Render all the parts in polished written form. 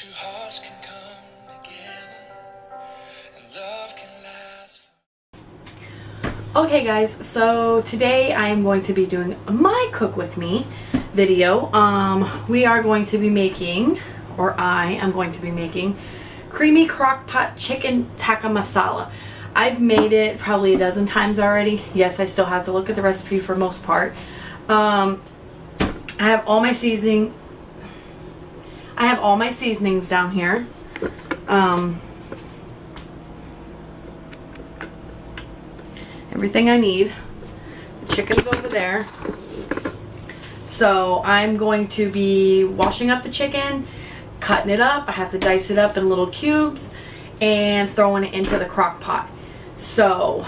Two hearts can come together and love can last. Okay guys, so today I am going to be doing my cook with me video. We are going to be making, or I am going to be making, creamy crock pot chicken tikka masala. I've made it probably a dozen times already. Yes, I still have to look at the recipe for most part. I have all my seasoning. I have all my seasonings down here. Everything I need. The chicken's over there. So I'm going to be washing up the chicken, cutting it up. I have to dice it up in little cubes and throwing it into the crock pot. So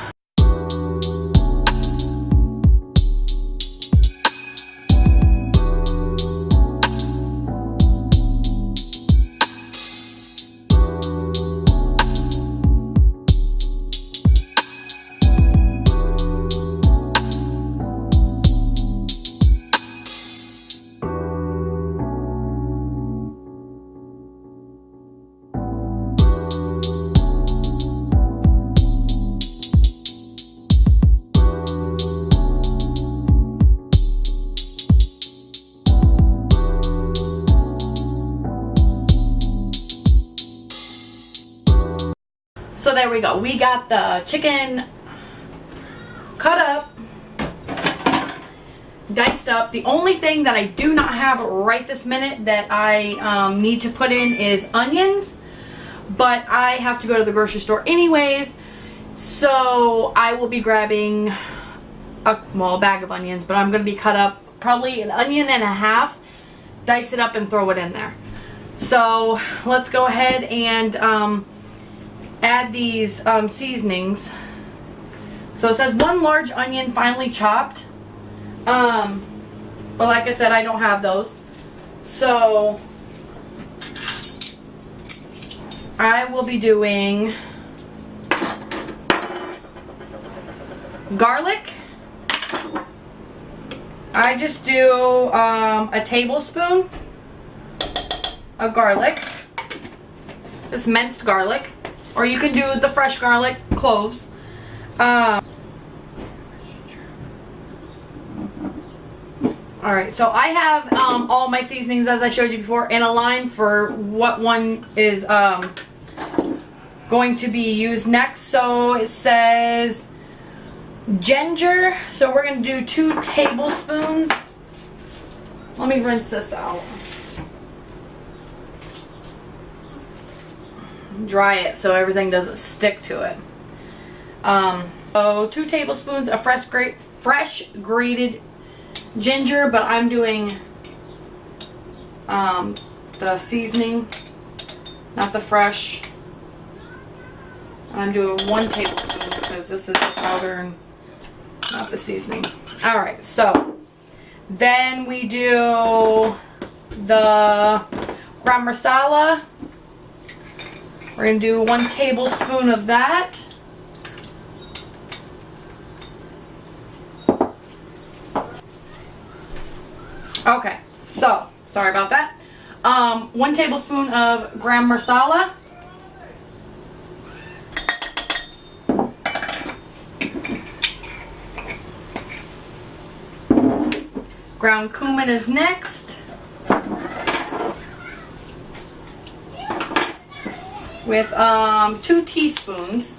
So there we go. We got the chicken cut up, diced up. The only thing that I do not have right this minute that I need to put in is onions, but I have to go to the grocery store anyways, so I will be grabbing a bag of onions, but I'm going to be cut up probably an onion and a half, dice it up and throw it in there. So let's go ahead and add these seasonings. So it says 1 large onion finely chopped, but like I said, I don't have those, so I will be doing garlic. I just do a tablespoon of garlic, just minced garlic. Or you can do the fresh garlic, cloves. Alright, so I have all my seasonings as I showed you before in a line for what one is going to be used next. So it says ginger. So we're going to do 2 tablespoons. Let me rinse this out. Dry it so everything doesn't stick to it. So 2 tablespoons of fresh grated ginger, but I'm doing the seasoning, not the fresh. I'm doing 1 tablespoon because this is the powder and not the seasoning. Alright, so then we do the gram masala. We're going to do 1 tablespoon of that. Okay, so, sorry about that. 1 tablespoon of gram masala. Ground cumin is next. With 2 teaspoons.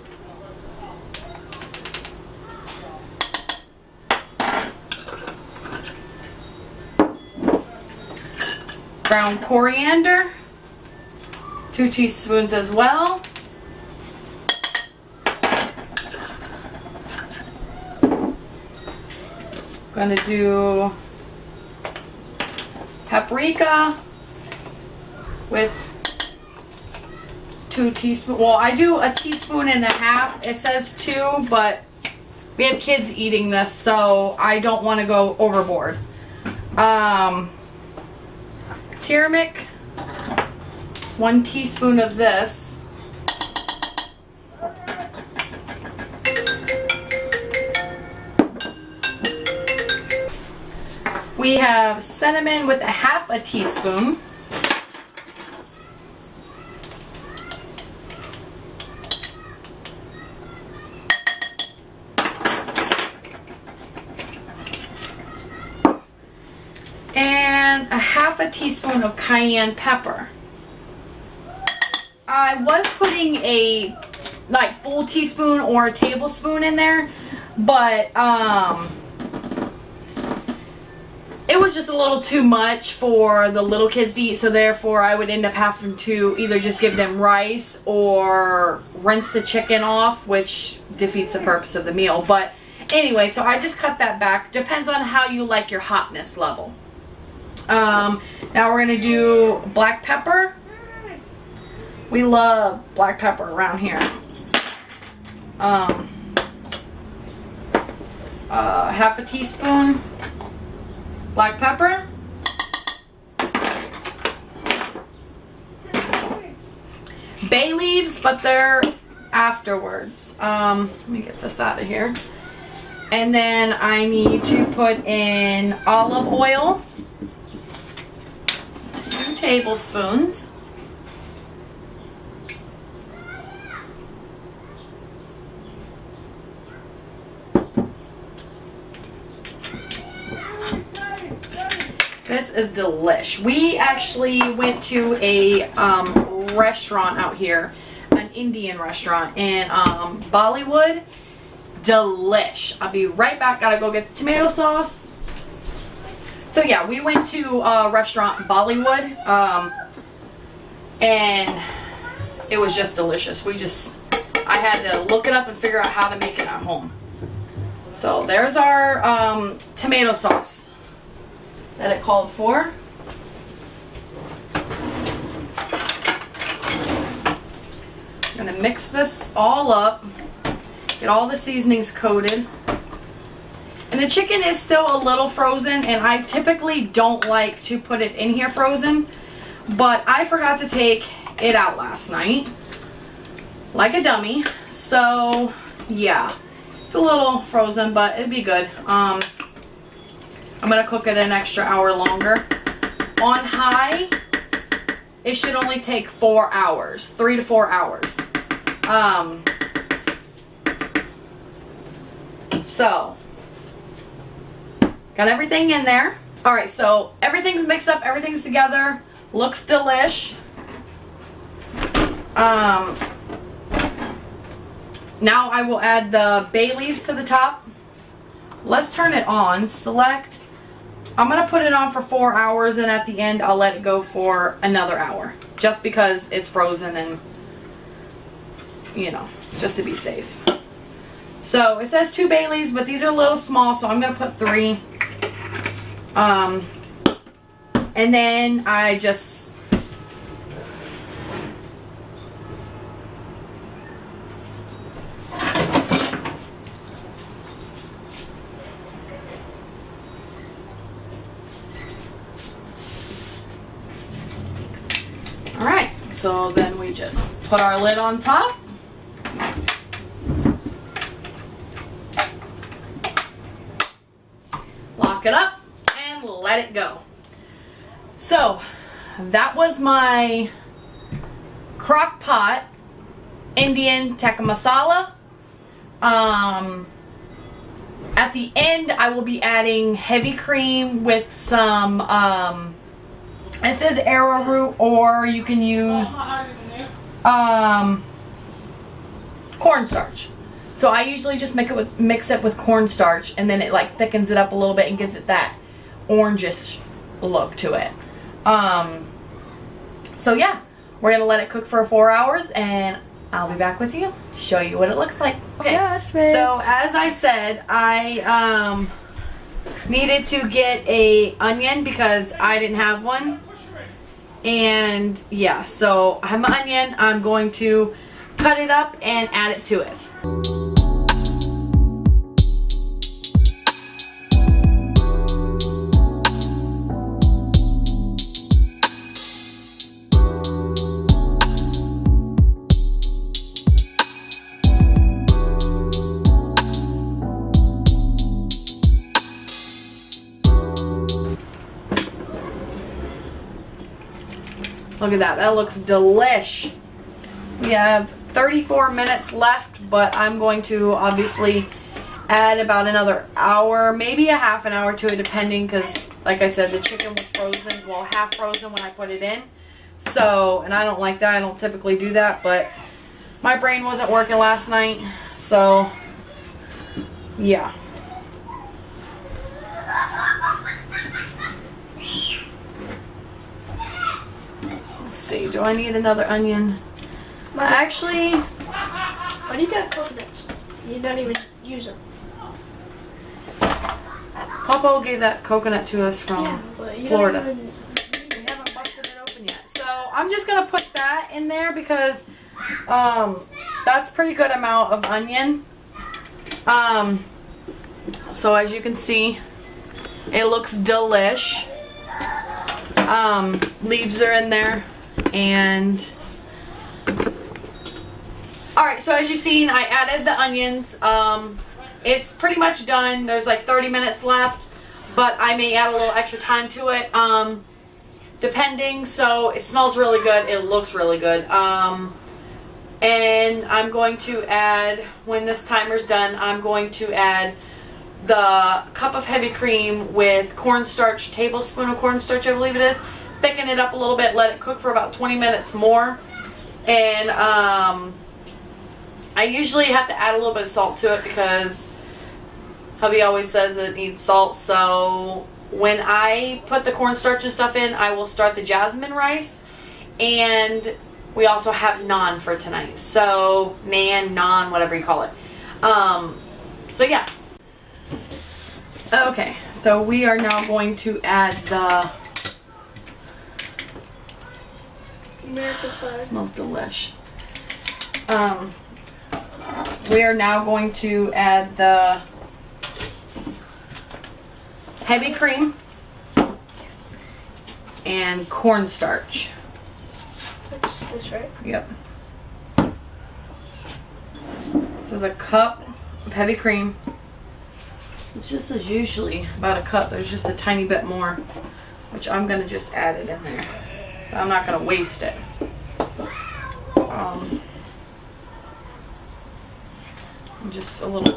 Ground coriander, 2 teaspoons as well. Gonna do paprika with 2 teaspoons. Well, I do a teaspoon and a half. It says 2, but we have kids eating this, so I don't want to go overboard. Turmeric, 1 teaspoon of this. We have cinnamon with a half a teaspoon. and a half a teaspoon of cayenne pepper. I was putting a like full teaspoon or a tablespoon in there, but it was just a little too much for the little kids to eat, so therefore I would end up having to either just give them rice or rinse the chicken off, which defeats the purpose of the meal. But anyway, so I just cut that back. Depends on how you like your hotness level. Now we're going to do black pepper. We love black pepper around here. Half a teaspoon black pepper. Bay leaves, but they're afterwards. Let me get this out of here. And then I need to put in olive oil, 2 tablespoons. This is delish. We actually went to a restaurant out here, an Indian restaurant in Bollywood. Delish. I'll be right back. Gotta go get the tomato sauce. So yeah, we went to restaurant Bollywood, and it was just delicious. I had to look it up and figure out how to make it at home. So there's our tomato sauce that it called for. I'm gonna mix this all up, get all the seasonings coated. And the chicken is still a little frozen, and I typically don't like to put it in here frozen, but I forgot to take it out last night like a dummy. So yeah, it's a little frozen, but it'd be good. I'm going to cook it an extra hour longer. On high, it should only take 4 hours, 3 to 4 hours. So, got everything in there. Alright, so everything's mixed up, everything's together. Looks delish. Now I will add the bay leaves to the top. Let's turn it on. Select. I'm going to put it on for 4 hours, and at the end I'll let it go for another hour. Just because it's frozen and, you know, just to be safe. So it says 2 bay leaves, but these are a little small, so I'm going to put 3. And then I just... Alright, so then we just put our lid on top. Lock it up and let it go. So, that was my crock pot Indian Tikka masala. At the end, I will be adding heavy cream with some, it says arrowroot, or you can use cornstarch. So I usually just mix it with cornstarch, and then it like thickens it up a little bit and gives it that orangish look to it. So yeah, we're gonna let it cook for 4 hours, and I'll be back with you to show you what it looks like. Okay, so as I said, I needed to get a onion because I didn't have one. And yeah, so I have my onion. I'm going to cut it up and add it to it. Look at that. That looks delish. We have 34 minutes left, but I'm going to obviously add about another hour, maybe a half an hour to it, depending, because like I said, the chicken was frozen, well, half frozen when I put it in. So, and I don't like that. I don't typically do that, but my brain wasn't working last night. So, yeah. Let's see. Do I need another onion? Actually, Why do you got coconuts? You don't even use them. Papa gave that coconut to us from but you Florida. Don't even... We haven't busted it open yet. So I'm just going to put that in there because that's a pretty good amount of onion. So as you can see, it looks delish. Leaves are in there. And alright, so as you've seen, I added the onions. It's pretty much done. There's like 30 minutes left, but I may add a little extra time to it, depending. So it smells really good. It looks really good. And I'm going to add, when this timer's done, I'm going to add the cup of heavy cream with cornstarch, tablespoon of cornstarch, I believe it is. Thicken it up a little bit, let it cook for about 20 minutes more. And I usually have to add a little bit of salt to it because hubby always says it needs salt. So when I put the cornstarch and stuff in, I will start the jasmine rice. And we also have naan for tonight. So naan, whatever you call it. So yeah. Okay, so we are now going to add the... American flag. Smells delish. We are now going to add the heavy cream and cornstarch. That's this, right? Yep. This is a cup of heavy cream. This is usually about a cup. There's just a tiny bit more, which I'm going to just add it in there. So I'm not going to waste it. Just a little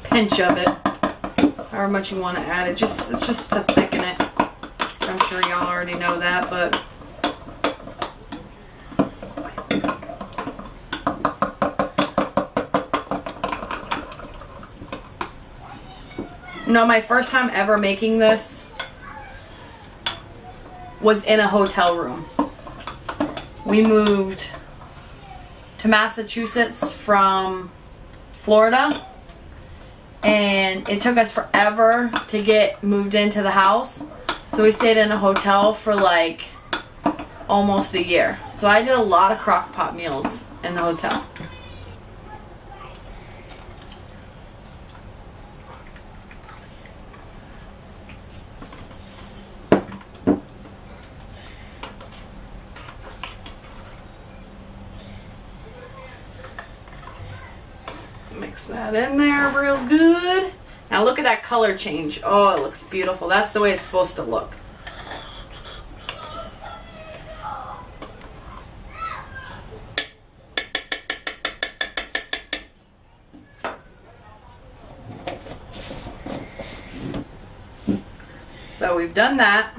pinch of it, however much you want to add it. It's just to thicken it. I'm sure y'all already know that, but no, my first time ever making this was in a hotel room. We moved to Massachusetts from Florida, and it took us forever to get moved into the house. So we stayed in a hotel for like almost a year. So I did a lot of crock pot meals in the hotel. Mix that in there real good. Now look at that color change. Oh, it looks beautiful. That's the way it's supposed to look. So we've done that.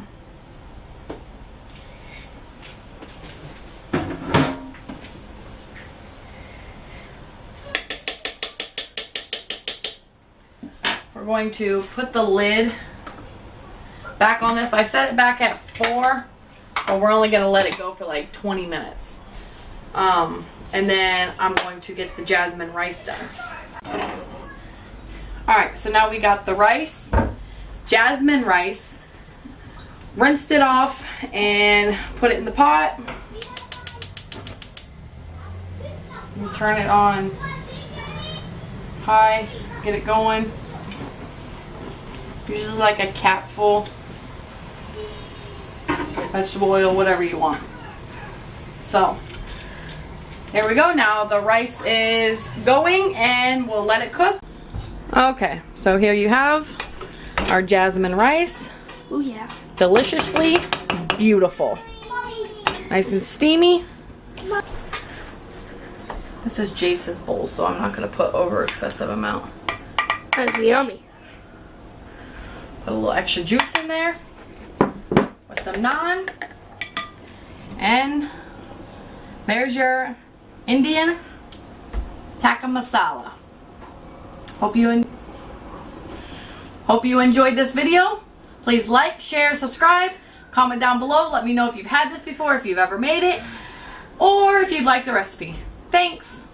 We're going to put the lid back on this. I set it back at 4, but we're only going to let it go for like 20 minutes. And then I'm going to get the jasmine rice done. Alright, so now we got the rice, jasmine rice, rinsed it off and put it in the pot. And turn it on high, get it going. Usually like a capful, vegetable oil, whatever you want. So, there we go. Now the rice is going and we'll let it cook. Okay, so here you have our jasmine rice. Oh yeah. Deliciously beautiful. Nice and steamy. This is Jace's bowl, so I'm not going to put over excessive amount. That's yummy. Put a little extra juice in there with some naan. And there's your Indian Tikka masala. Hope you enjoyed this video. Please like, share, subscribe, comment down below. Let me know if you've had this before, if you've ever made it, or if you'd like the recipe. Thanks.